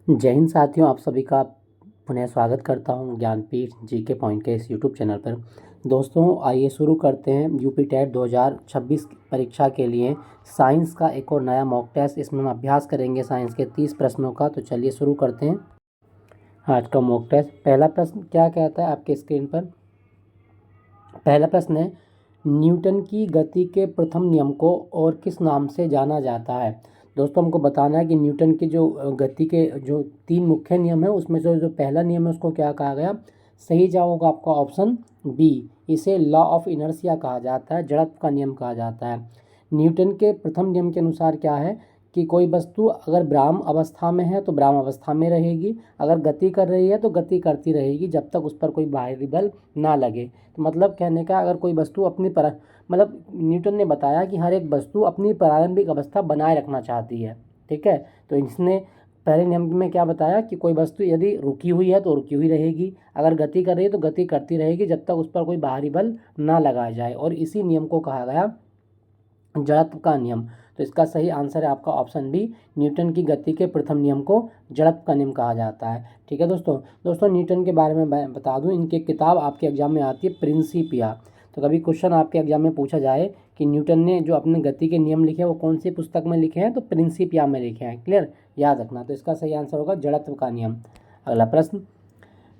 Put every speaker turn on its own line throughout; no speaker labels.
जय हिंद साथियों, आप सभी का पुनः स्वागत करता हूं ज्ञानपीठ जीके पॉइंट के इस यूट्यूब चैनल पर। दोस्तों आइए शुरू करते हैं यूपी टेट 2026 परीक्षा के लिए साइंस का एक और नया मॉक टेस्ट। इसमें हम अभ्यास करेंगे साइंस के 30 प्रश्नों का। तो चलिए शुरू करते हैं आज का मॉक टेस्ट। पहला प्रश्न क्या कहता है आपके स्क्रीन पर? पहला प्रश्न है, न्यूटन की गति के प्रथम नियम को और किस नाम से जाना जाता है? दोस्तों हमको बताना है कि न्यूटन की जो गति के जो 3 मुख्य नियम है उसमें से जो पहला नियम है उसको क्या कहा गया। सही जवाब होगा आपका ऑप्शन बी, इसे लॉ ऑफ इनर्शिया कहा जाता है, जड़त्व का नियम कहा जाता है। न्यूटन के प्रथम नियम के अनुसार क्या है कि कोई वस्तु अगर विराम अवस्था में है तो विराम अवस्था में रहेगी, अगर गति कर रही है तो गति करती रहेगी जब तक उस पर कोई बाहरी बल ना लगे। तो मतलब कहने का, अगर कोई वस्तु अपनी मतलब न्यूटन ने बताया कि हर एक वस्तु अपनी प्रारंभिक अवस्था बनाए रखना चाहती है। ठीक है, तो इसने पहले नियम में क्या बताया कि कोई वस्तु यदि रुकी हुई है तो रुकी हुई रहेगी, अगर गति कर रही है तो गति करती रहेगी जब तक उस पर कोई बाहरी बल ना लगाया जाए, और इसी नियम को कहा गया जड़त्व का नियम। तो इसका सही आंसर है आपका ऑप्शन बी, न्यूटन की गति के प्रथम नियम को जड़त्व का नियम कहा जाता है। ठीक है दोस्तों न्यूटन के बारे में बता दूं, इनकी किताब आपके एग्जाम में आती है प्रिंसिपिया। तो कभी क्वेश्चन आपके एग्जाम में पूछा जाए कि न्यूटन ने जो अपने गति के नियम लिखे हैं वो कौन सी पुस्तक में लिखे हैं, तो प्रिंसिपिया में लिखे हैं। क्लियर, याद रखना। तो इसका सही आंसर होगा जड़त्व का नियम। अगला प्रश्न,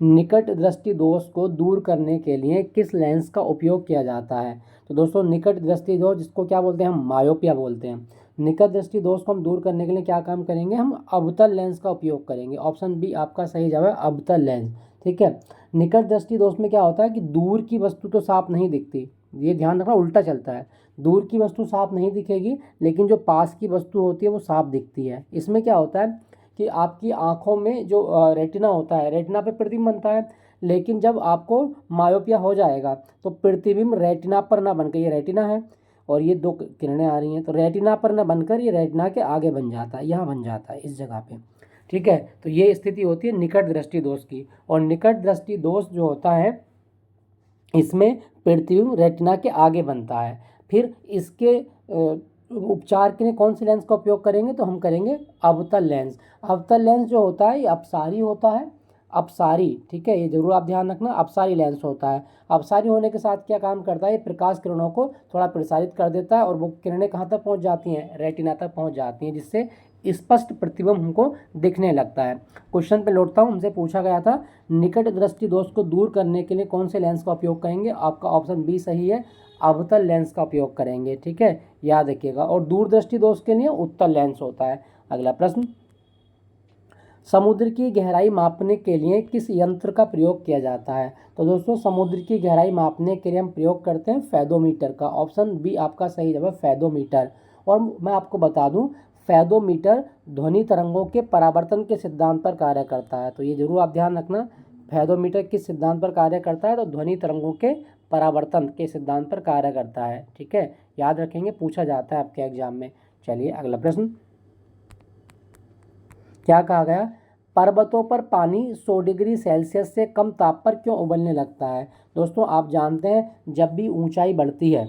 निकट दृष्टि दोष को दूर करने के लिए किस लेंस का उपयोग किया जाता है? तो दोस्तों निकट दृष्टि दोष, जिसको क्या बोलते हैं, हम मायोपिया बोलते हैं। निकट दृष्टि दोष को हम दूर करने के लिए क्या काम करेंगे, हम अवतल लेंस का उपयोग करेंगे। ऑप्शन बी आपका सही जवाब है, अवतल लेंस। ठीक है, निकट दृष्टि दोष में क्या होता है कि दूर की वस्तु तो साफ नहीं दिखती, ये ध्यान रखना, उल्टा चलता है। दूर की वस्तु साफ नहीं दिखेगी लेकिन जो पास की वस्तु होती है वो साफ दिखती है। इसमें क्या होता है कि आपकी आंखों में जो रेटिना होता है, रेटिना पे प्रतिबिंब बनता है, लेकिन जब आपको मायोपिया हो जाएगा तो प्रतिबिंब रेटिना पर ना बनकर, ये रेटिना है और ये दो किरणें आ रही हैं, तो रेटिना पर ना बनकर ये रेटिना के आगे बन जाता है, यहाँ बन जाता है इस जगह पे। ठीक है, तो ये स्थिति होती है निकट दृष्टि दोष की। और निकट दृष्टि दोष जो होता है इसमें प्रतिबिंब रेटिना के आगे बनता है। फिर इसके उपचार के लिए कौन सी लेंस का उपयोग करेंगे, तो हम करेंगे अवतल लेंस। अवतल लेंस जो होता है ये अपसारी होता है, अपसारी। ठीक है, ये जरूर आप ध्यान रखना, अपसारी लेंस होता है। अपसारी होने के साथ क्या काम करता है, ये प्रकाश किरणों को थोड़ा प्रसारित कर देता है और वो किरणें कहाँ तक पहुँच जाती हैं, रेटिना तक पहुँच जाती हैं, जिससे स्पष्ट प्रतिबिंब हमको दिखने लगता है। क्वेश्चन पे लौटता हूँ, हमसे पूछा गया था निकट दृष्टि दोष को दूर करने के लिए कौन से लेंस का उपयोग करेंगे। आपका ऑप्शन बी सही है, अवतल लेंस का उपयोग करेंगे। ठीक है, याद रखिएगा। और दूरदृष्टि दोष के लिए उत्तल लेंस होता है। अगला प्रश्न, समुद्र की गहराई मापने के लिए किस यंत्र का प्रयोग किया जाता है? तो दोस्तों समुद्र की गहराई मापने के लिए हम प्रयोग करते हैं फेदोमीटर का। ऑप्शन बी आपका सही जवाब, फेदोमीटर। और मैं आपको बता दूं, फेदोमीटर ध्वनि तरंगों के परावर्तन के सिद्धांत पर कार्य करता है। तो ये जरूर आप ध्यान रखना, फेदोमीटर किस सिद्धांत पर कार्य करता है, तो ध्वनि तरंगों के परावर्तन के सिद्धांत पर कार्य करता है। ठीक है, याद रखेंगे, पूछा जाता है आपके एग्जाम में। चलिए अगला प्रश्न, क्या कहा गया, पर्वतों पर पानी 100 डिग्री सेल्सियस से कम ताप पर क्यों उबलने लगता है? दोस्तों आप जानते हैं जब भी ऊंचाई बढ़ती है,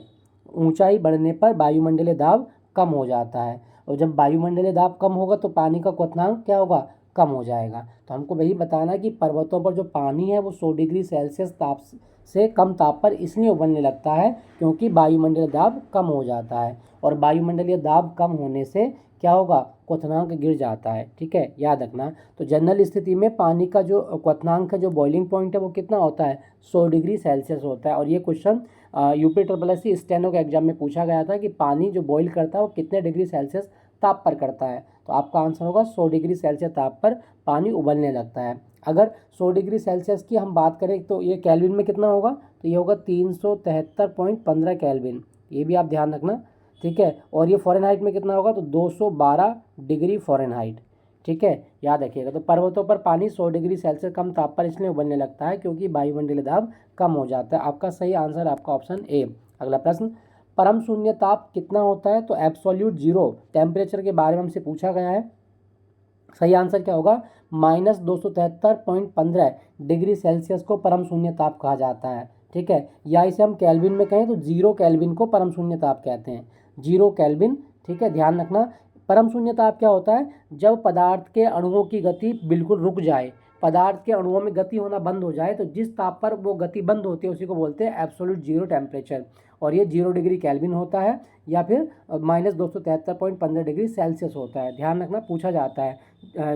ऊंचाई बढ़ने पर वायुमंडलीय दाब कम हो जाता है, और जब वायुमंडलीय दाब कम होगा तो पानी का क्वथनांक क्या होगा, कम हो जाएगा। तो हमको वही बताना है कि पर्वतों पर जो पानी है वो 100 डिग्री सेल्सियस ताप से कम ताप पर इसलिए उबलने लगता है क्योंकि वायुमंडलीय दाब कम हो जाता है, और वायुमंडलीय दाब कम होने से क्या होगा, क्वथनांक गिर जाता है। ठीक है, याद रखना। तो जनरल स्थिति में पानी का जो क्वथनांक है, जो बॉइलिंग पॉइंट है, वो कितना होता है, 100 डिग्री सेल्सियस होता है। और ये क्वेश्चन यूपी SSC स्टेनो के एग्जाम में पूछा गया था कि पानी जो बॉईल करता है वो कितने डिग्री सेल्सियस ताप पर करता है। तो आपका आंसर होगा 100 डिग्री सेल्सियस ताप पर पानी उबलने लगता है। अगर 100 डिग्री सेल्सियस की हम बात करें तो ये केल्विन में कितना होगा, तो ये होगा 373.15 केल्विन, ये भी आप ध्यान रखना। ठीक है, और ये फ़ारेनहाइट में कितना होगा, तो 212 डिग्री फ़ारेनहाइट। ठीक है, याद रखिएगा। तो पर्वतों पर पानी 100 डिग्री सेल्सियस कम ताप पर इसलिए उबलने लगता है क्योंकि वायुमंडलीय दाब कम हो जाता है। आपका सही आंसर आपका ऑप्शन ए। अगला प्रश्न, परम शून्य ताप कितना होता है? तो एब्सोल्यूट जीरो टेम्परेचर के बारे में हमसे पूछा गया है। सही आंसर क्या होगा, -273.15 डिग्री सेल्सियस को परम शून्य ताप कहा जाता है। ठीक है, या इसे हम केल्विन में कहें तो 0 केल्विन को परम शून्य ताप कहते हैं, 0 केल्विन। ठीक है, ध्यान रखना, परम शून्य ताप क्या होता है? जब पदार्थ के अणुओं की गति बिल्कुल रुक जाए, पदार्थ के अणुओं में गति होना बंद हो जाए, तो जिस ताप पर वो गति बंद होती है उसी को बोलते हैं एब्सोल्यूट जीरो टेम्परेचर, और ये 0 डिग्री केल्विन होता है या फिर -273.15 डिग्री सेल्सियस होता है। ध्यान रखना, पूछा जाता है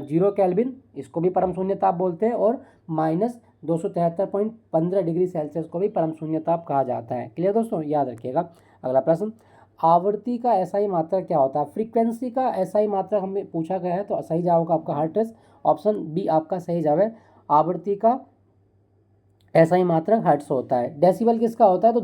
0 केल्विन, इसको भी परम शून्य ताप बोलते हैं, और -273.15 डिग्री सेल्सियस को भी परम शून्य ताप कहा जाता है। क्लियर दोस्तों, याद रखिएगा। अगला प्रश्न, आवृत्ति का एसआई मात्रक क्या होता है? फ्रीक्वेंसी का एसआई मात्रक हमें पूछा गया है, तो सही जवाब होगा आपका हर्ट्ज। ऑप्शन बी आपका सही जवाब है। आवृत्ति का एसआई मात्रक हर्ट्ज होता है। डेसिबल किसका होता है? तो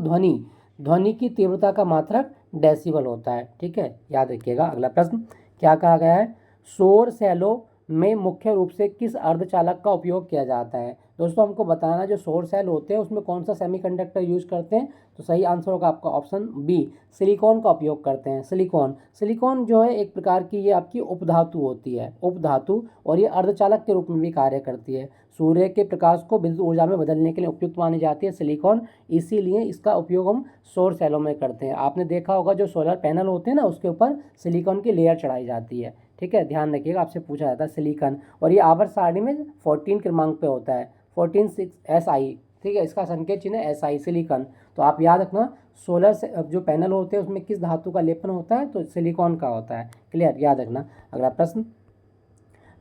ध्वनि की तीव्रता का मात्रक डेसिबल होता है। ठीक है, याद रखिएगा। अगला प्रश्न क्या कहा गया है? सौर सेलों में मुख्य रूप से किस अर्धचालक का उपयोग किया जाता है? दोस्तों हमको बताना, जो सौर सेल होते हैं उसमें कौन सा सेमीकंडक्टर यूज करते हैं? तो सही आंसर होगा आपका ऑप्शन बी, सिलिकॉन का उपयोग करते हैं। सिलिकॉन जो है एक प्रकार की ये आपकी उपधातु होती है, उपधातु, और ये अर्धचालक के रूप में भी कार्य करती है। सूर्य के प्रकाश को विद्युत ऊर्जा में बदलने के लिए उपयुक्त मानी जाती है सिलिकॉन, इसीलिए इसका उपयोग हम सौर सेलों में करते हैं। आपने देखा होगा जो सोलर पैनल होते हैं ना, उसके ऊपर सिलिकॉन की लेयर चढ़ाई जाती है। ठीक है, ध्यान रखिएगा, आपसे पूछा जाता है सिलिकॉन, और ये आवर्त सारणी में 14 क्रमांक पे होता है, 14 SI। ठीक है, इसका संकेत चिन्ह है SI, सिलिकॉन। तो आप याद रखना, सोलर से जो पैनल होते हैं उसमें किस धातु का लेपन होता है? तो सिलिकॉन का होता है। क्लियर, याद रखना। अगला प्रश्न,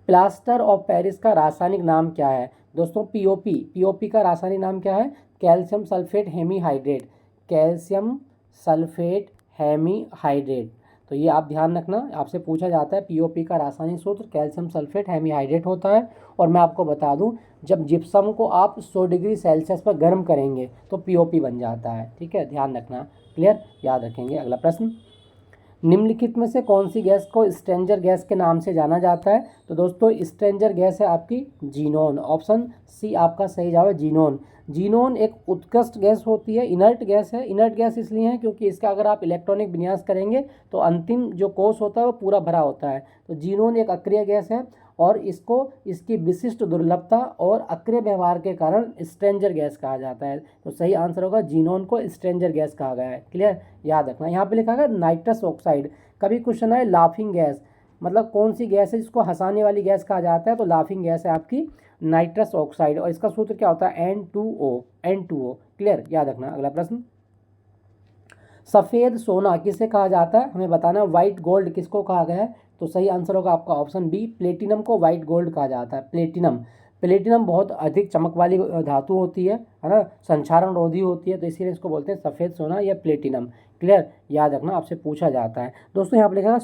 प्लास्टर ऑफ पेरिस का रासायनिक नाम क्या है? दोस्तों पीओपी का रासायनिक नाम क्या है? Calcium sulphate hemihydrate, calcium sulphate hemihydrate. तो ये आप ध्यान रखना, आपसे पूछा जाता है पीओपी का रासायनिक सूत्र कैल्शियम सल्फेट हेमीहाइड्रेट होता है। और मैं आपको बता दूं, जब जिप्सम को आप 100 डिग्री सेल्सियस पर गर्म करेंगे तो पीओपी बन जाता है। ठीक है, ध्यान रखना। क्लियर, याद रखेंगे। अगला प्रश्न, निम्नलिखित में से कौन सी गैस को स्ट्रेंजर गैस के नाम से जाना जाता है? तो दोस्तों स्ट्रेंजर गैस है आपकी जीनोन। ऑप्शन सी आपका सही जवाब है, जीनोन। जीनोन एक उत्कृष्ट गैस होती है, इनर्ट गैस है। इनर्ट गैस इसलिए है क्योंकि इसका अगर आप इलेक्ट्रॉनिक विन्यास करेंगे तो अंतिम जो कोष होता है वो पूरा भरा होता है। तो जीनोन एक अक्रिय गैस है, और इसको इसकी विशिष्ट दुर्लभता और अक्रिय व्यवहार के कारण स्ट्रेंजर गैस कहा जाता है। तो सही आंसर होगा, जीनोन को स्ट्रेंजर गैस कहा गया है। क्लियर, याद रखना। यहाँ पे लिखा है नाइट्रस ऑक्साइड। कभी क्वेश्चन है लाफिंग गैस, मतलब कौन सी गैस है जिसको हंसाने वाली गैस कहा जाता है? तो लाफिंग गैस है आपकी नाइट्रस ऑक्साइड, और इसका सूत्र क्या होता है? N2O। क्लियर, याद रखना। अगला प्रश्न, सफ़ेद सोना किसे कहा जाता है? हमें बताना है। वाइट गोल्ड किसको कहा गया है? तो सही आंसर होगा आपका ऑप्शन बी, प्लेटिनम को वाइट गोल्ड कहा जाता है। प्लेटिनम बहुत अधिक चमक वाली धातु होती है ना, संक्षारण रोधी होती है, तो इसीलिए इसको बोलते हैं सफ़ेद सोना या प्लेटिनम। क्लियर, याद रखना, आपसे पूछा जाता है। दोस्तों यहाँ पर लिखा है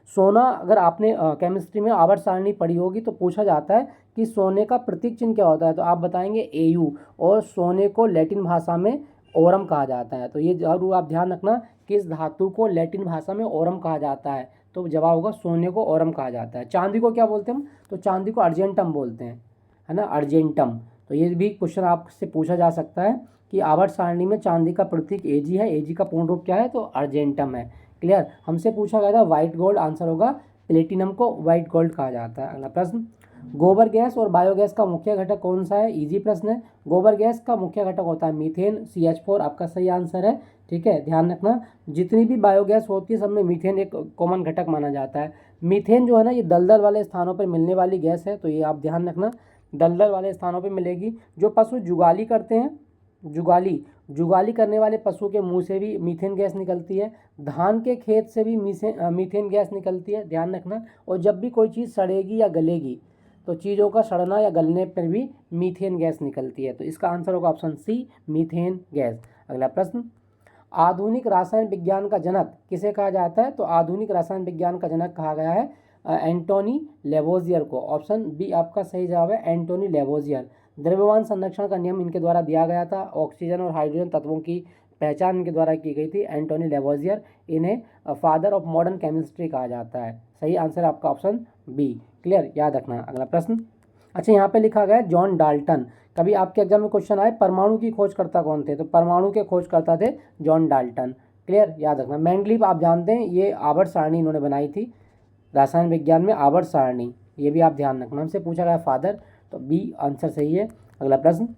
सोना अगर आपने केमिस्ट्री में आवर्त सारणी पढ़ी होगी तो पूछा जाता है कि सोने का प्रतीक चिन्ह क्या होता है? तो आप बताएंगे AU, और सोने को लैटिन भाषा में ओरम कहा जाता है। तो ये जरूर आप ध्यान रखना, किस धातु को लैटिन भाषा में ओरम कहा जाता है? तो जवाब होगा सोने को ओरम कहा जाता है। चांदी को क्या बोलते हैं हम? तो चांदी को अर्जेंटम बोलते हैं, है ना, अर्जेंटम। तो ये भी क्वेश्चन आपसे पूछा जा सकता है कि आवर्त सारणी में चांदी का प्रतीक AG है, AG का पूर्ण रूप क्या है? तो अर्जेंटम है। क्लियर, हमसे पूछा गया था व्हाइट गोल्ड, आंसर होगा प्लेटिनम को व्हाइट गोल्ड कहा जाता है। अगला प्रश्न, गोबर गैस और बायोगैस का मुख्य घटक कौन सा है? इजी प्रश्न है। गोबर गैस का मुख्य घटक होता है मीथेन, CH4 आपका सही आंसर है। ठीक है, ध्यान रखना, जितनी भी बायोगैस होती है सब में मीथेन एक कॉमन घटक माना जाता है। मीथेन जो है ना, ये दलदल वाले स्थानों पर मिलने वाली गैस है, तो ये आप ध्यान रखना, दलदल वाले स्थानों पर मिलेगी। जो पशु जुगाली करते हैं, जुगाली करने वाले पशु के मुंह से भी मीथेन गैस निकलती है, धान के खेत से भी मीथेन गैस निकलती है, ध्यान रखना। और जब भी कोई चीज़ सड़ेगी या गलेगी तो चीज़ों का सड़ना या गलने पर भी मीथेन गैस निकलती है। तो इसका आंसर होगा ऑप्शन सी, मीथेन गैस। अगला प्रश्न, आधुनिक रसायन विज्ञान का जनक किसे कहा जाता है? तो आधुनिक रसायन विज्ञान का जनक कहा गया है एंटोनी लेवोजियर को। ऑप्शन बी आपका सही जवाब है, एंटोनी लेवोजियर। द्रव्यमान संरक्षण का नियम इनके द्वारा दिया गया था, ऑक्सीजन और हाइड्रोजन तत्वों की पहचान इनके द्वारा की गई थी, एंटोनी लेवोजियर। इन्हें फादर ऑफ मॉडर्न केमिस्ट्री कहा जाता है। सही आंसर आपका ऑप्शन बी। क्लियर, याद रखना। अगला प्रश्न, अच्छा यहाँ पे लिखा गया है जॉन डाल्टन। कभी आपके एग्जाम में क्वेश्चन आए परमाणु की खोजकर्ता कौन थे? तो परमाणु के खोजकर्ता थे जॉन डाल्टन। क्लियर, याद रखना। मेंडलीव आप जानते हैं, ये आवर्त सारणी इन्होंने बनाई थी रसायन विज्ञान में, आवर्त सारणी, ये भी आप ध्यान रखना। हमसे पूछा गया फादर, तो बी आंसर सही है। अगला प्रश्न,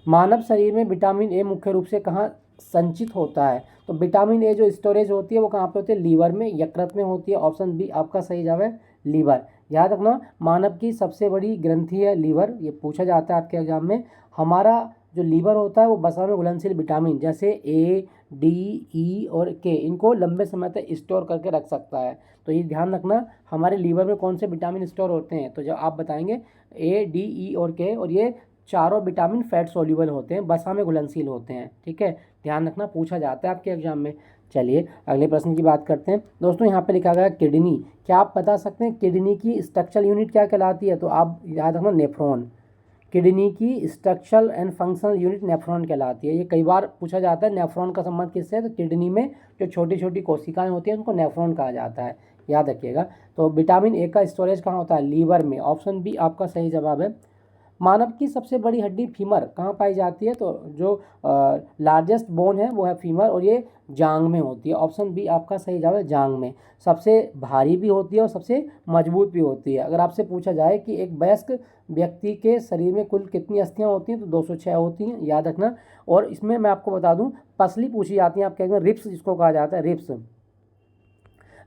मानव शरीर में विटामिन ए मुख्य रूप से कहाँ संचित होता है। तो विटामिन ए जो स्टोरेज होती है वो कहाँ पे होती है, लीवर में, यकृत में होती है। ऑप्शन बी आपका सही जवाब है लीवर। याद रखना मानव की सबसे बड़ी ग्रंथि है लीवर, ये पूछा जाता है आपके एग्जाम में। हमारा जो लीवर होता है वो वसा में घुलनशील विटामिन जैसे ए, डी, ई और के, इनको लंबे समय तक स्टोर करके रख सकता है। तो ये ध्यान रखना हमारे लीवर में कौन से विटामिन स्टोर होते हैं, तो जब आप बताएंगे ए, डी, ई और के, और ये चारों विटामिन फैट सोल्यूबल होते हैं, वसा में घुलनशील होते हैं। ठीक है, ध्यान रखना, पूछा जाता है आपके एग्जाम में। चलिए अगले प्रश्न की बात करते हैं दोस्तों। यहाँ पे लिखा गया किडनी। क्या आप बता सकते हैं किडनी की स्ट्रक्चरल यूनिट क्या कहलाती है, तो आप याद रखना नेफ्रॉन। किडनी की structural and functional unit nephron कहलाती है। ये कई बार पूछा जाता है नेफ्रॉन का संबंध किससे है, तो किडनी में जो छोटी छोटी कोशिकाएं होती हैं उनको नेफ्रॉन कहा जाता है, याद रखिएगा। तो विटामिन ए का स्टोरेज कहाँ होता है, लीवर में। ऑप्शन बी आपका सही जवाब है। मानव की सबसे बड़ी हड्डी फीमर कहाँ पाई जाती है, तो जो लार्जेस्ट बोन है वो है फीमर, और ये जांग में होती है। ऑप्शन बी आपका सही जवाब है जांग में। सबसे भारी भी होती है और सबसे मजबूत भी होती है। अगर आपसे पूछा जाए कि एक वयस्क व्यक्ति के शरीर में कुल कितनी अस्थियां होती हैं, तो 206 होती हैं, याद रखना। और इसमें मैं आपको बता दूं पसली पूछी जाती है आपके एग्जाम में, रिब्स जिसको कहा जाता है, रिब्स।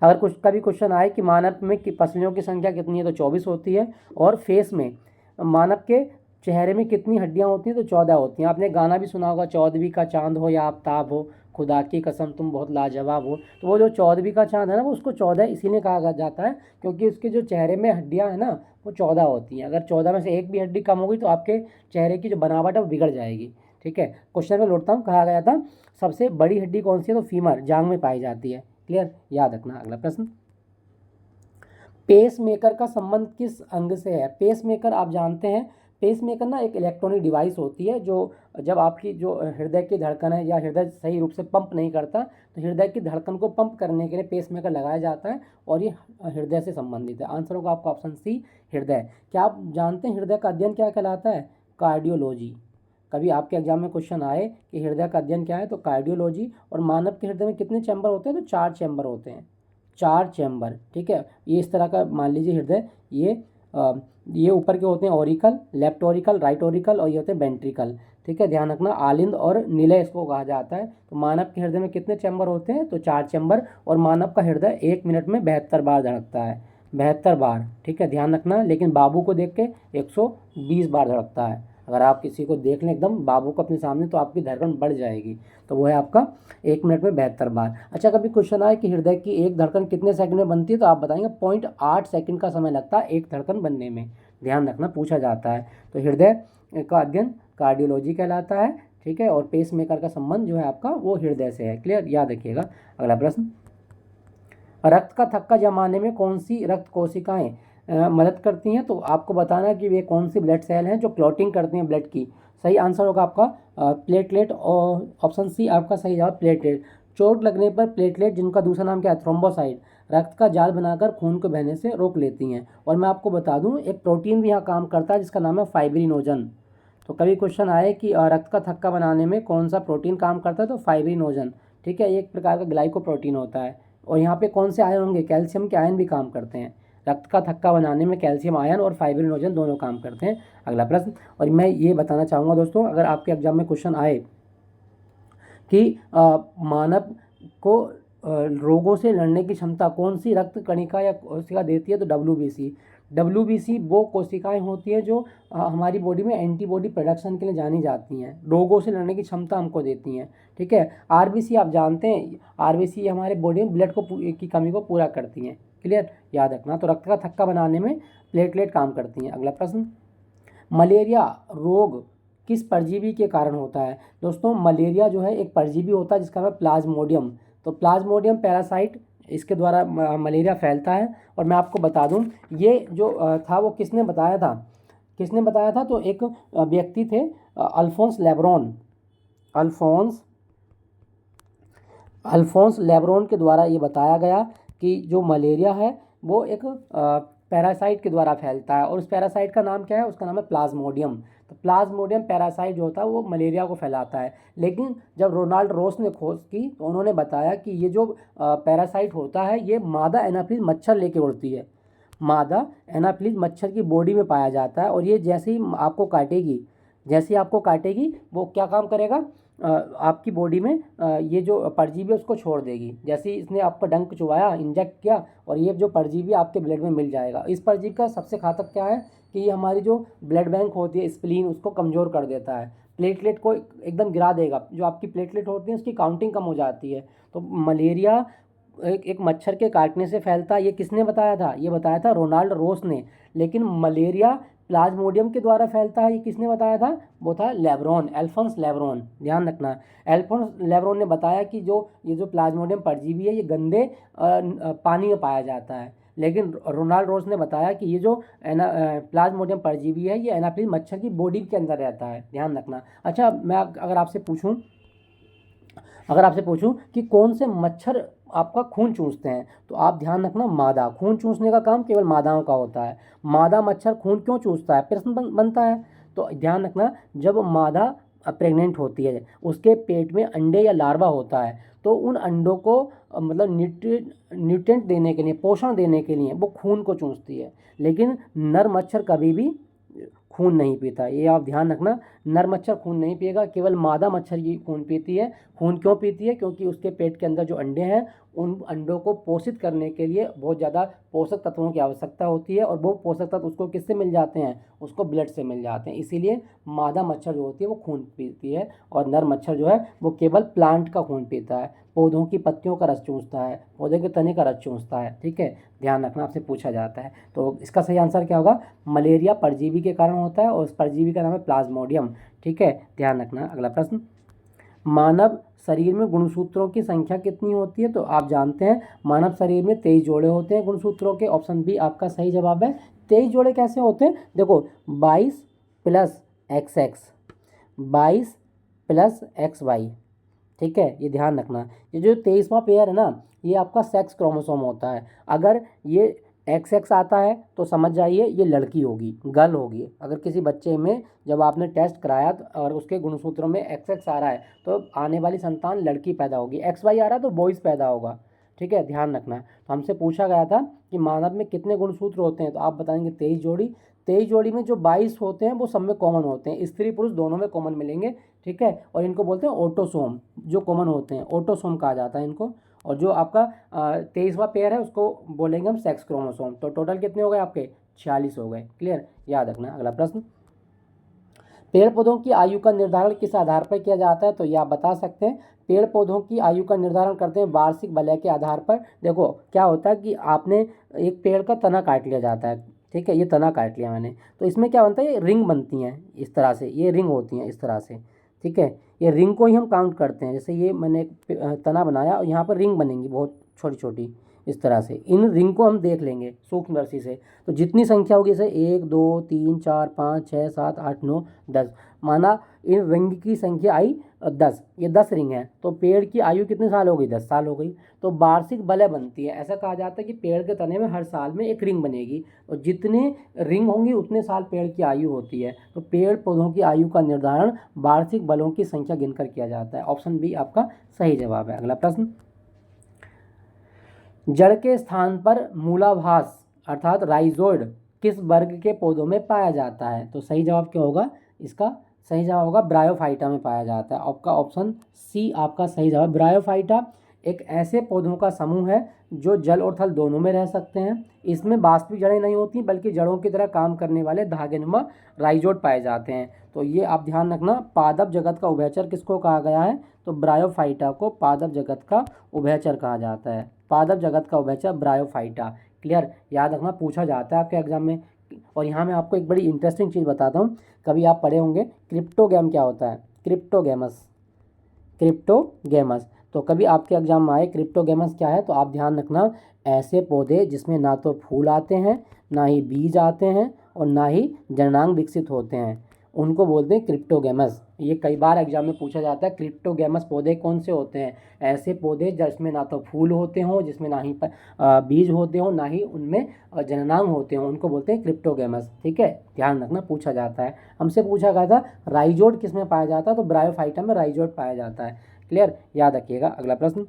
अगर कुछ कभी क्वेश्चन आए कि मानव में कि पसलियों की संख्या कितनी है, तो 24 होती है। और फेस में मानव के चेहरे में कितनी हड्डियां होती हैं, तो 14 होती हैं। आपने गाना भी सुना होगा, 14वीं का चांद हो या आफ्ताब हो, खुदा की कसम तुम बहुत लाजवाब हो। तो वो जो 14वीं का चांद है ना, वो उसको 14 इसीलिए कहा जाता है क्योंकि उसके जो चेहरे में हड्डियां हैं ना वो 14 होती हैं। अगर 14 में से एक भी हड्डी कम होगी तो आपके चेहरे की जो बनावट है वो बिगड़ जाएगी। ठीक है, क्वेश्चन में लौटता हूँ। कहा गया था सबसे बड़ी हड्डी कौन सी है, तो फीमर, जांग में पाई जाती है। क्लियर, याद रखना। अगला प्रश्न, पेस मेकर का संबंध किस अंग से है। पेस मेकर आप जानते हैं, पेस मेकर ना एक इलेक्ट्रॉनिक डिवाइस होती है जो जब आपकी जो हृदय की धड़कन है या हृदय सही रूप से पंप नहीं करता, तो हृदय की धड़कन को पंप करने के लिए पेस मेकर लगाया जाता है, और ये हृदय से संबंधित है। आंसर होगा आपका ऑप्शन सी, हृदय। क्या आप जानते हैं हृदय का अध्ययन क्या कहलाता है, कार्डियोलॉजी। कभी आपके एग्जाम में क्वेश्चन आए कि हृदय का अध्ययन क्या है, तो कार्डियोलॉजी। और मानव के हृदय में कितने चैम्बर होते हैं, तो 4 चैम्बर होते हैं, 4 चैम्बर। ठीक है, ये इस तरह का मान लीजिए हृदय, ये ऊपर के होते हैं auricle, left auricle, right auricle, और ये होते हैं वेंट्रिकल। ठीक है, ध्यान रखना, आलिंद और निलय इसको कहा जाता है। तो मानव के हृदय में कितने चैम्बर होते हैं, तो 4 चैम्बर। और मानव का हृदय 1 मिनट में 72 बार धड़कता है, 72 बार। ठीक है, ध्यान रखना। लेकिन बाबू को देख के 120 बार धड़कता है। अगर आप किसी को देख लें एकदम बाबू को अपने सामने, तो आपकी धड़कन बढ़ जाएगी। तो वो है आपका 1 मिनट में 72 बार। अच्छा, कभी क्वेश्चन आए कि हृदय की एक धड़कन कितने सेकंड में बनती है, तो आप बताएंगे 0.8 सेकंड का समय लगता है एक धड़कन बनने में। ध्यान रखना, पूछा जाता है। तो हृदय का अध्ययन कार्डियोलॉजी कहलाता है। ठीक है, और पेस मेकर का संबंध जो है आपका वो हृदय से है। क्लियर, याद रखिएगा। अगला प्रश्न, रक्त का थक्का जमाने में कौन सी रक्त कोशिकाएं मदद करती हैं, तो आपको बताना है कि वे कौन सी ब्लड सेल हैं जो क्लॉटिंग करती हैं ब्लड की। सही आंसर होगा आपका प्लेटलेट, और ऑप्शन सी आपका सही जवाब प्लेटलेट। चोट लगने पर प्लेटलेट, जिनका दूसरा नाम क्या है, थ्रोम्बोसाइट, रक्त का जाल बनाकर खून को बहने से रोक लेती हैं। और मैं आपको बता दूं एक प्रोटीन भी यहाँ काम करता है जिसका नाम है फाइब्रिनोजन। तो कभी क्वेश्चन आए कि रक्त का थक्का बनाने में कौन सा प्रोटीन काम करता है, तो फाइब्रिनोजन। ठीक है, ये एक प्रकार का ग्लाइकोप्रोटीन होता है। और यहाँ पे कौन से आयन होंगे, कैल्शियम के आयन भी काम करते हैं। रक्त का थक्का बनाने में कैल्शियम आयन और फाइब्रिनोजन दोनों काम करते हैं। अगला प्रश्न, और मैं ये बताना चाहूँगा दोस्तों, अगर आपके एग्जाम में क्वेश्चन आए कि मानव को रोगों से लड़ने की क्षमता कौन सी रक्त कणिका या कोशिका देती है, तो WBC। WBC वो कोशिकाएं होती हैं जो हमारी बॉडी में एंटीबॉडी प्रोडक्शन के लिए जानी जाती हैं, रोगों से लड़ने की क्षमता हमको देती हैं। ठीक है, RBC आप जानते हैं, RBC हमारे बॉडी में ब्लड की कमी को पूरा करती हैं। क्लियर, याद रखना। तो रक्त का थक्का बनाने में प्लेटलेट काम करती हैं। अगला प्रश्न, मलेरिया रोग किस परजीवी के कारण होता है। दोस्तों मलेरिया जो है एक परजीवी होता है जिसका नाम है प्लाज्मोडियम। तो प्लाज्मोडियम पैरासाइट, इसके द्वारा मलेरिया फैलता है। और मैं आपको बता दूं ये जो था वो किसने बताया था, तो एक व्यक्ति थे अल्फोंस लेब्रॉन। अल्फोंस लेब्रॉन के द्वारा ये बताया गया कि जो मलेरिया है वो एक पैरासाइट के द्वारा फैलता है। और उस पैरासाइट का नाम क्या है, उसका नाम है प्लाज्मोडियम। तो प्लाज्मोडियम पैरासाइट जो होता है वो मलेरिया को फैलाता है। लेकिन जब रोनाल्ड रोस ने खोज की तो उन्होंने बताया कि ये जो पैरासाइट होता है ये मादा एनाफिलिस मच्छर लेके उड़ती है। मादा एनाफिलिस मच्छर की बॉडी में पाया जाता है, और ये जैसे ही आपको काटेगी वो क्या काम करेगा, आपकी बॉडी में ये जो परजीवी है उसको छोड़ देगी। जैसे ही इसने आपका डंक चुभाया, इंजेक्ट किया, और ये जो परजीवी आपके ब्लड में मिल जाएगा। इस परजीवी का सबसे घातक क्या है कि ये हमारी जो ब्लड बैंक होती है स्प्लीन, उसको कमज़ोर कर देता है, प्लेटलेट को एकदम गिरा देगा। जो आपकी प्लेटलेट होती है उसकी काउंटिंग कम हो जाती है। तो मलेरिया एक मच्छर के काटने से फैलता है। ये किसने बताया था? ये बताया था रोनाल्ड रोस ने। लेकिन मलेरिया प्लाज्मोडियम के द्वारा फैलता है, ये किसने बताया था? वो था लेब्रॉन, अल्फोंस लेब्रॉन। ध्यान रखना, अल्फोंस लेब्रॉन ने बताया कि ये जो प्लाज्मोडियम परजीवी है ये गंदे पानी में पाया जाता है। लेकिन रोनाल्ड रोस ने बताया कि ये जो प्लाज्मोडियम परजीवी है ये एनाफिलिस मच्छर की बॉडी के अंदर रहता है। ध्यान रखना। अच्छा, मैं अगर आपसे पूछूं कि कौन से मच्छर आपका खून चूसते हैं, तो आप ध्यान रखना, मादा। खून चूसने का काम केवल मादाओं का होता है। मादा मच्छर खून क्यों चूसता है, प्रश्न बनता है। तो ध्यान रखना, जब मादा प्रेग्नेंट होती है, उसके पेट में अंडे या लार्वा होता है, तो उन अंडों को मतलब न्यूट्रिएंट देने के लिए, पोषण देने के लिए वो खून को चूसती है। लेकिन नर मच्छर कभी भी खून नहीं पीता, ये आप ध्यान रखना। नर मच्छर खून नहीं पिएगा, केवल मादा मच्छर ही खून पीती है। खून क्यों पीती है? क्योंकि उसके पेट के अंदर जो अंडे हैं, उन अंडों को पोषित करने के लिए बहुत ज़्यादा पोषक तत्वों की आवश्यकता होती है, और वो पोषक तत्व उसको किससे मिल जाते हैं? उसको ब्लड से मिल जाते हैं। इसीलिए मादा मच्छर जो होती है वो खून पीती है, और नर मच्छर जो है वो केवल प्लांट का खून पीता है, पौधों की पत्तियों का रस चूसता है, पौधे के तने का रस चूसता है। ठीक है, ध्यान रखना, आपसे पूछा जाता है। तो इसका सही आंसर क्या होगा? मलेरिया परजीवी के कारण होता है, और उस परजीवी का नाम है प्लाज्मोडियम। ठीक है, ध्यान रखना। अगला प्रश्न, मानव शरीर में गुणसूत्रों की संख्या कितनी होती है? तो आप जानते हैं मानव शरीर में 23 जोड़े होते हैं गुणसूत्रों के। ऑप्शन बी आपका सही जवाब है। 23 जोड़े कैसे होते हैं? देखो, 22 प्लस XX, 22 प्लस XY। ठीक है, ये ध्यान रखना। ये जो 23वां पेयर है ना, ये आपका सेक्स क्रोमोसोम होता है। अगर ये XX आता है तो समझ जाइए ये लड़की होगी, गर्ल होगी। अगर किसी बच्चे में जब आपने टेस्ट कराया और उसके गुणसूत्रों में XX आ रहा है, तो आने वाली संतान लड़की पैदा होगी। XY आ रहा है तो बॉयज़ पैदा होगा। ठीक है, ध्यान रखना। तो हमसे पूछा गया था कि मानव में कितने गुणसूत्र होते हैं, तो आप बताएंगे 23 जोड़ी। 23 जोड़ी में जो 22 होते हैं वो सब में कॉमन होते हैं, स्त्री पुरुष दोनों में कॉमन मिलेंगे। ठीक है, और इनको बोलते हैं ऑटोसोम। जो कॉमन होते हैं ऑटोसोम कहा जाता है इनको। और जो आपका 23वां पेयर है उसको बोलेंगे हम सेक्स क्रोमोसोम। तो टोटल कितने हो गए आपके? 46 हो गए। क्लियर, याद रखना। अगला प्रश्न, पेड़ पौधों की आयु का निर्धारण किस आधार पर किया जाता है? तो ये आप बता सकते हैं। पेड़ पौधों की आयु का निर्धारण करते हैं वार्षिक वलय के आधार पर। देखो क्या होता है कि आपने एक पेड़ का तना काट लिया जाता है। ठीक है, ये तना काट लिया मैंने, तो इसमें क्या बनता है? ये रिंग बनती हैं इस तरह से, ये रिंग होती हैं इस तरह से। ठीक है, ये रिंग को ही हम काउंट करते हैं। जैसे ये मैंने एक तना बनाया और यहाँ पर रिंग बनेंगी बहुत छोटी छोटी इस तरह से। इन रिंग को हम देख लेंगे सूक्ष्मदर्शी से। तो जितनी संख्या होगी, जैसे 1 2 3 4 5 6 7 8 9 10, माना इन रिंग की संख्या आई 10, ये 10 रिंग है, तो पेड़ की आयु कितने साल हो गई? 10 साल हो गई। तो वार्षिक वलय बनती है। ऐसा कहा जाता है कि पेड़ के तने में हर साल में एक रिंग बनेगी, और जितने रिंग होंगी उतने साल पेड़ की आयु होती है। तो पेड़ पौधों की आयु का निर्धारण वार्षिक वलयों की संख्या गिनकर किया जाता है। ऑप्शन बी आपका सही जवाब है। अगला प्रश्न, जड़ के स्थान पर मूलाभास अर्थात राइजोइड किस वर्ग के पौधों में पाया जाता है? तो सही जवाब क्या होगा? इसका सही जवाब होगा ब्रायोफाइटा में पाया जाता है। आपका ऑप्शन सी आपका सही जवाब। ब्रायोफाइटा एक ऐसे पौधों का समूह है जो जल और थल दोनों में रह सकते हैं। इसमें वास्तविक जड़ें नहीं होती, बल्कि जड़ों की तरह काम करने वाले धागेनुमा राइजोइड पाए जाते हैं। तो ये आप ध्यान रखना। पादप जगत का उभयचर किसको कहा गया है? तो ब्रायोफाइटा को पादप जगत का उभयचर कहा जाता है। पादप जगत का उभयचर ब्रायोफाइटा। क्लियर, याद रखना, पूछा जाता है आपके एग्जाम में। और यहाँ मैं आपको एक बड़ी इंटरेस्टिंग चीज़ बताता हूँ। कभी आप पढ़े होंगे क्रिप्टोगैम क्या होता है? Cryptogams, cryptogams. तो कभी आपके एग्जाम में आए क्रिप्टोगैमस क्या है, तो आप ध्यान रखना, ऐसे पौधे जिसमें ना तो फूल आते हैं, ना ही बीज आते हैं, और ना ही जननांग विकसित होते हैं, उनको बोलते हैं क्रिप्टोगैमस। ये कई बार एग्जाम में पूछा जाता है, क्रिप्टोगैमस पौधे कौन से होते हैं? ऐसे पौधे जिसमें ना तो फूल होते हों, जिसमें ना ही बीज होते हों, ना ही उनमें जननांग होते हों, उनको बोलते हैं क्रिप्टोगैमस। ठीक है, ध्यान रखना, पूछा जाता है। हमसे पूछा गया था राइजोड किस में पाया जाता है, तो ब्रायोफाइटा में राइजोड पाया जाता है। क्लियर, याद रखिएगा। अगला प्रश्न,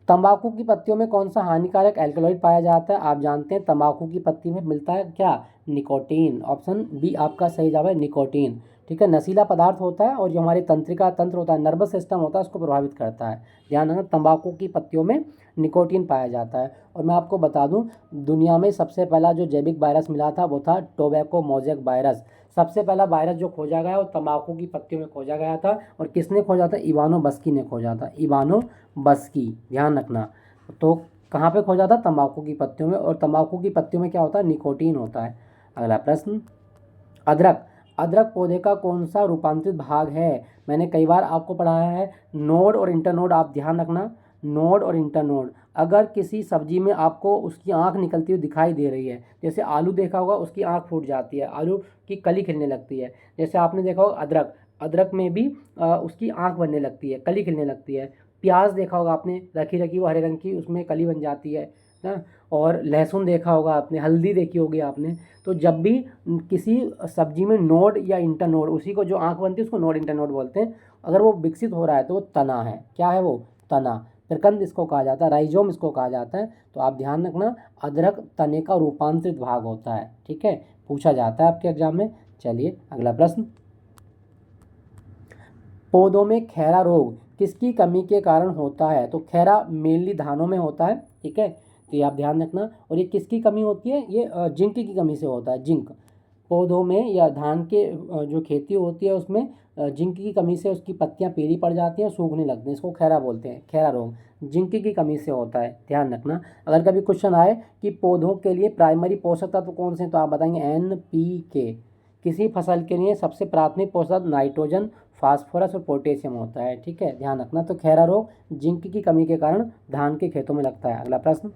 तंबाकू की पत्तियों में कौन सा हानिकारक एल्कलॉइड पाया जाता है? आप जानते हैं तंबाकू की पत्ती में मिलता है क्या? निकोटीन। ऑप्शन बी आपका सही जवाब है, निकोटीन। ठीक है, नशीला पदार्थ होता है और जो हमारे तंत्रिका तंत्र होता है, नर्वस सिस्टम होता है, उसको प्रभावित करता है। ध्यान रखना, तंबाकू की पत्तियों में निकोटीन पाया जाता है। और मैं आपको बता दूं, दुनिया में सबसे पहला जो जैविक वायरस मिला था वो था टोबैको मोज़ेक वायरस। सबसे पहला वायरस जो खोजा गया वो तंबाकू की पत्तियों में खोजा गया था। और किसने खोजा था? इवानो बस्की ने खोजा था, इवानो बस्की। ध्यान रखना। तो कहाँ पे खोजा था? तंबाकू की पत्तियों में। और तंबाकू की पत्तियों में क्या होता है? निकोटीन होता है। अगला प्रश्न, अदरक। अदरक पौधे का कौन सा रूपांतरित भाग है? मैंने कई बार आपको पढ़ाया है नोड और इंटरनोड, आप ध्यान रखना, नोड और इंटरनोड। अगर किसी सब्जी में आपको उसकी आँख निकलती हुई दिखाई दे रही है, जैसे आलू देखा होगा उसकी आँख फूट जाती है, आलू की कली खिलने लगती है। जैसे आपने देखा होगा अदरक, अदरक में भी उसकी आँख बनने लगती है, कली खिलने लगती है। प्याज देखा होगा आपने, रखी रखी वो हरे रंग की, उसमें कली बन जाती है ना। और लहसुन देखा होगा आपने, हल्दी देखी होगी आपने। तो जब भी किसी सब्जी में नोड या इंटरनोड, उसी को जो आँख बनती है उसको नोड इंटरनोड बोलते हैं, अगर वो विकसित हो रहा है तो वो तना है। क्या है वो? तना। प्रकंद इसको कहा जाता है, राइजोम इसको कहा जाता है। तो आप ध्यान रखना, अदरक तने का रूपांतरित भाग होता है। ठीक है, पूछा जाता है आपके एग्जाम में। चलिए अगला प्रश्न, पौधों में खैरा रोग किसकी कमी के कारण होता है? तो खैरा मेनली धानों में होता है। ठीक है, तो ये आप ध्यान रखना। और ये किसकी कमी होती है? ये जिंक की कमी से होता है। जिंक पौधों में या धान के जो खेती होती है उसमें जिंक की कमी से उसकी पत्तियां पीली पड़ जाती हैं, सूखने लगती हैं, इसको खैरा बोलते हैं। खैरा रोग जिंक की कमी से होता है, ध्यान रखना। अगर कभी क्वेश्चन आए कि पौधों के लिए प्राइमरी पोषक तत्व कौन से हैं, तो आप बताएंगे NPK। किसी फसल के लिए सबसे प्राथमिक पोषक नाइट्रोजन, फास्फोरस और पोटेशियम होता है। ठीक है, ध्यान रखना। तो खैरा रोग जिंक की कमी के कारण धान के खेतों में लगता है। अगला प्रश्न,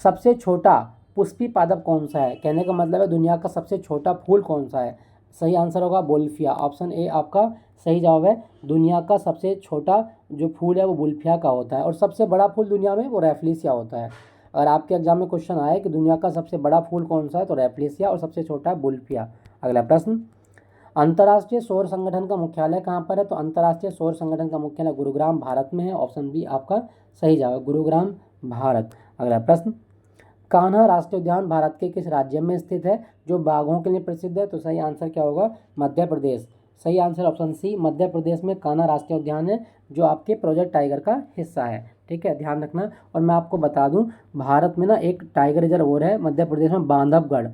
सबसे छोटा पुष्पी पादप कौन सा है? कहने का मतलब है दुनिया का सबसे छोटा फूल कौन सा है? सही आंसर होगा बुल्फिया। ऑप्शन ए आपका सही जवाब है। दुनिया का सबसे छोटा जो फूल है वो बुल्फिया का होता है। और सबसे बड़ा फूल दुनिया में वो रैफ्लेसिया होता है। अगर आपके एग्जाम में क्वेश्चन आए कि दुनिया का सबसे बड़ा फूल कौन सा है, तो रैफ्लेसिया, और सबसे छोटा है बुल्फिया। अगला प्रश्न, अंतर्राष्ट्रीय सौर संगठन का मुख्यालय कहाँ पर है? तो अंतर्राष्ट्रीय सौर संगठन का मुख्यालय गुरुग्राम, भारत में है। ऑप्शन बी आपका सही जवाब, गुरुग्राम, भारत। अगला प्रश्न, कान्हा राष्ट्रीय उद्यान भारत के किस राज्य में स्थित है जो बाघों के लिए प्रसिद्ध है? तो सही आंसर क्या होगा? मध्य प्रदेश। सही answer option C, Madhya Pradesh में कान्हा राष्ट्रीय उद्यान है, जो आपके प्रोजेक्ट टाइगर का हिस्सा है। ठीक है, ध्यान रखना। और मैं आपको बता दूं, भारत में ना एक टाइगर रिजर्व और है मध्य प्रदेश में, बांधवगढ़,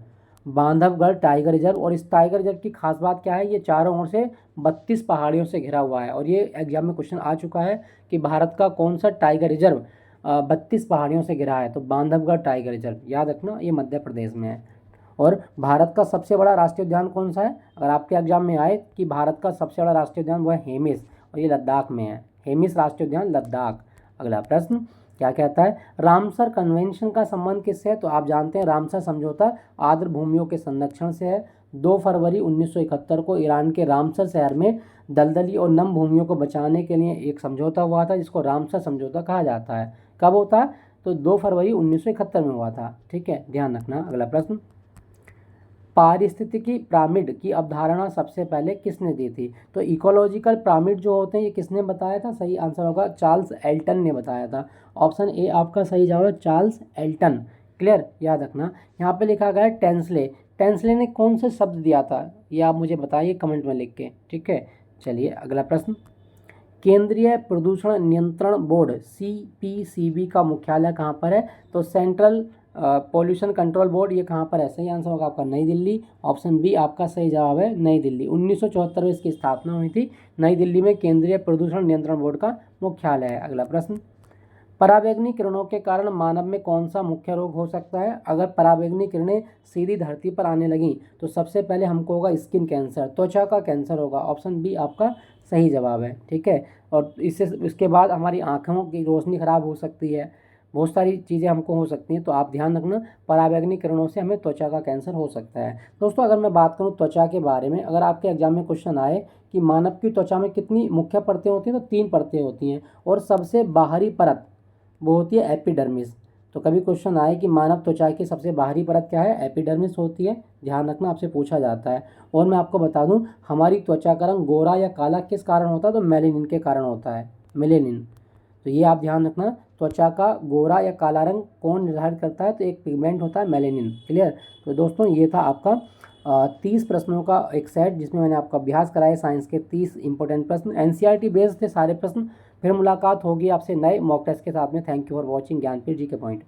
बांधवगढ़ टाइगर रिजर्व। और इस टाइगर रिजर्व की खास बात क्या है? ये चारों ओर से 32 पहाड़ियों से घिरा हुआ है। और ये एग्जाम में क्वेश्चन आ चुका है कि भारत का कौन सा टाइगर रिजर्व 32 पहाड़ियों से घिरा है? तो बांधवगढ़ टाइगर रिजर्व, याद रखना, ये मध्य प्रदेश में है। और भारत का सबसे बड़ा राष्ट्रीय उद्यान कौन सा है? अगर आपके एग्जाम में आए कि भारत का सबसे बड़ा राष्ट्रीय उद्यान, वो है हेमिस, और ये लद्दाख में है। हेमिस राष्ट्रीय उद्यान, लद्दाख। अगला प्रश्न क्या कहता है? रामसर कन्वेंशन का संबंध किससे है? तो आप जानते हैं रामसर समझौता आर्द्र भूमियों के संरक्षण से है। 2 फरवरी 1971 को ईरान के रामसर शहर में दलदली और नम भूमियों को बचाने के लिए एक समझौता हुआ था, जिसको रामसर समझौता कहा जाता है। कब होता है? तो 2 फरवरी 1971 में हुआ था। ठीक है, ध्यान रखना। अगला प्रश्न, पारिस्थितिकी पिरामिड की अवधारणा सबसे पहले किसने दी थी? तो इकोलॉजिकल पिरामिड जो होते हैं, ये किसने बताया था? सही आंसर होगा चार्ल्स एल्टन ने बताया था। ऑप्शन ए आपका सही जवाब है, चार्ल्स एल्टन। क्लियर, याद रखना। यहाँ पे लिखा गया है टेंसले। टेंसले ने कौन सा शब्द दिया था? ये आप मुझे बताइए कमेंट में लिख के। ठीक है, चलिए अगला प्रश्न, केंद्रीय प्रदूषण नियंत्रण बोर्ड CPCB का मुख्यालय कहाँ पर है? तो सेंट्रल पॉल्यूशन कंट्रोल बोर्ड, ये कहाँ पर है? सही आंसर होगा आपका नई दिल्ली। ऑप्शन बी आपका सही जवाब है, नई दिल्ली। 1974 में इसकी स्थापना हुई थी। नई दिल्ली में केंद्रीय प्रदूषण नियंत्रण बोर्ड का मुख्यालय है। अगला प्रश्न, पराबैंगनी किरणों के कारण मानव में कौन सा मुख्य रोग हो सकता है? अगर पराबैंगनी किरणें सीधी धरती पर आने लगीं तो सबसे पहले हमको होगा स्किन कैंसर, त्वचा का कैंसर होगा। ऑप्शन बी आपका सही जवाब है। ठीक है, और इसके बाद हमारी आँखों की रोशनी खराब हो सकती है, बहुत सारी चीज़ें हमको हो सकती हैं। तो आप ध्यान रखना, पराबैंगनी किरणों से हमें त्वचा का कैंसर हो सकता है। दोस्तों, अगर मैं बात करूं त्वचा के बारे में, अगर आपके एग्जाम में क्वेश्चन आए कि मानव की त्वचा में कितनी मुख्य परतें होती हैं, तो 3 परतें होती हैं। और सबसे बाहरी परत वो होती है एपिडर्मिस। तो कभी क्वेश्चन आए कि मानव त्वचा की सबसे बाहरी परत क्या है? एपिडर्मिस होती है। ध्यान रखना, आपसे पूछा जाता है। और मैं आपको बता दूं, हमारी त्वचा का रंग गोरा या काला किस कारण होता है? तो मेलेनिन के कारण होता है, मेलेनिन। तो ये आप ध्यान रखना। त्वचा का गोरा या काला रंग कौन निर्धारित करता है? तो एक पिगमेंट होता है मेलेनिन। क्लियर। तो दोस्तों ये था आपका 30 प्रश्नों का एक सेट, जिसमें मैंने आपका अभ्यास कराया साइंस के 30 इंपॉर्टेंट प्रश्न। एनसीईआरटी बेस्ड थे सारे प्रश्न। फिर मुलाकात होगी आपसे नए मॉक टेस्ट के साथ में। Thank you for watching Gyanpeeth ji के पॉइंट।